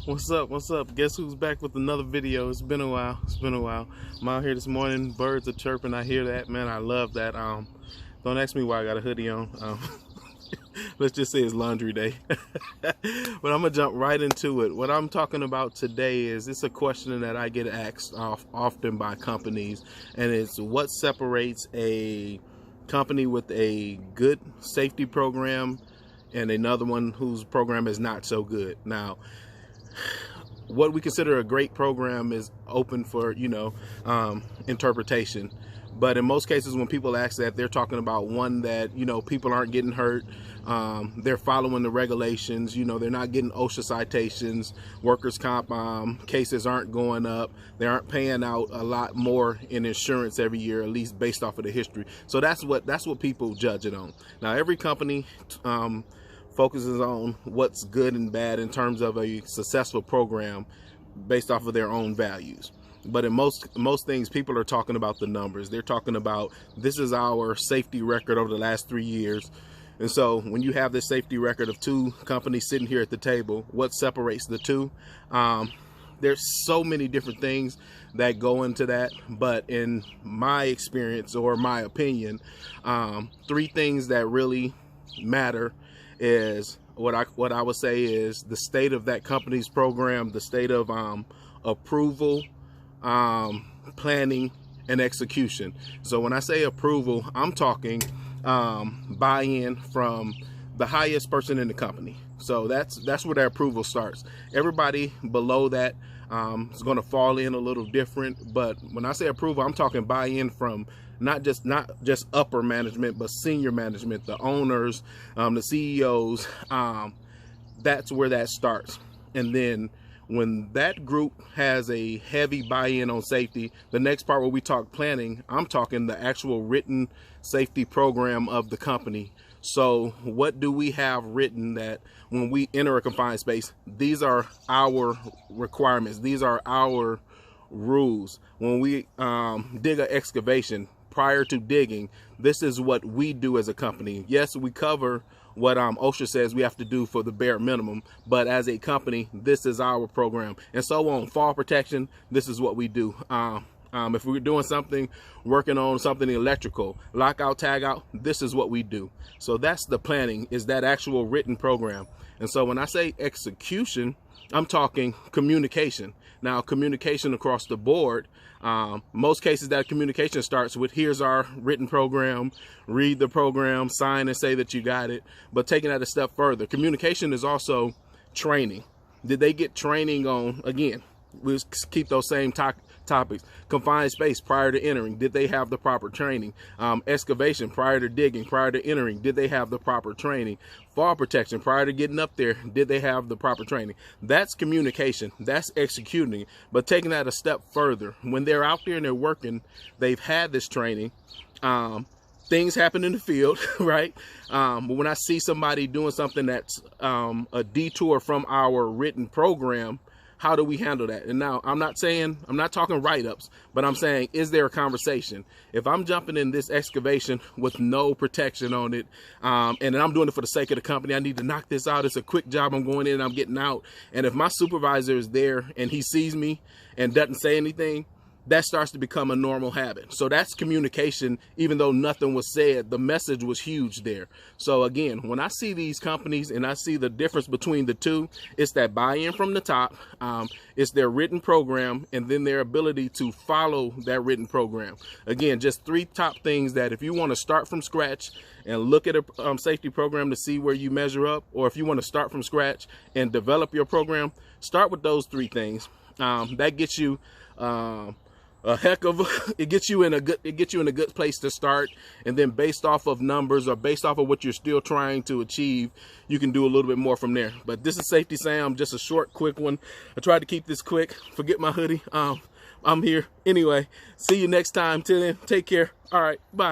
What's up? What's up? Guess who's back with another video? It's been a while. I'm out here this morning. Birds are chirping. I hear that, man. I love that. Don't ask me why I got a hoodie on. Let's just say it's laundry day. But I'm gonna jump right into it. What I'm talking about today is it's a question that I get asked often by companies, and it's what separates a company with a good safety program and another one whose program is not so good. Now, what we consider a great program is open for, interpretation. But in most cases, when people ask that, they're talking about one that, people aren't getting hurt. They're following the regulations. They're not getting OSHA citations. Workers' comp cases aren't going up. They aren't paying out a lot more in insurance every year, at least based off of the history. So that's what people judge it on. Now, every company focuses on what's good and bad in terms of a successful program based off of their own values. But in most things, people are talking about the numbers. They're talking about, this is our safety record over the last 3 years. And so when you have this safety record of two companies sitting here at the table, what separates the two? There's so many different things that go into that. But in my experience or my opinion, three things that really matter is what I would say is the state of that company's program, the state of approval, planning, and execution. So when I say approval, I'm talking buy-in from the highest person in the company. So that's where their approval starts. Everybody below that is going to fall in a little different, but when I say approval, I'm talking buy-in from not just upper management, but senior management, the owners, the CEOs. That's where that starts. And then when that group has a heavy buy-in on safety, the next part where we talk planning, I'm talking the actual written safety program of the company. So what do we have written that when we enter a confined space, these are our requirements, these are our rules. When we dig an excavation, prior to digging, this is what we do as a company. Yes, we cover what OSHA says we have to do for the bare minimum, but as a company, this is our program. And so on fall protection, this is what we do. If we're doing something, working on something electrical, lockout, tag out, this is what we do. So that's the planning, is that actual written program. And so when I say execution, I'm talking communication. Now, communication across the board, most cases that communication starts with, here's our written program, read the program, sign and say that you got it. But taking that a step further, communication is also training. Did they get training on, again, we'll keep those same topics. Confined space prior to entering, did they have the proper training? Excavation prior to digging, prior to entering, did they have the proper training? Fall protection prior to getting up there, did they have the proper training? That's communication, that's executing. But taking that a step further, when they're out there and they're working, they've had this training. Things happen in the field, right? But when I see somebody doing something that's a detour from our written program, how do we handle that? And now I'm not talking write-ups, but I'm saying, is there a conversation? If I'm jumping in this excavation with no protection on it, and I'm doing it for the sake of the company, I need to knock this out. It's a quick job. I'm going in and I'm getting out. And if my supervisor is there and he sees me and doesn't say anything, that starts to become a normal habit. So that's communication. Even though nothing was said, the message was huge there. So again, when I see these companies and I see the difference between the two, it's that buy-in from the top, it's their written program, and then their ability to follow that written program. Again, just three top things that if you want to start from scratch and look at a safety program to see where you measure up, or if you want to start from scratch and develop your program, start with those three things. That gets you it gets you in a good place to start. And then based off of numbers or based off of what you're still trying to achieve, you can do a little bit more from there. But this is Safety Sam, just a short, quick one. I tried to keep this quick. Forget my hoodie. I'm here anyway. See you next time. Till then, take care. All right, bye.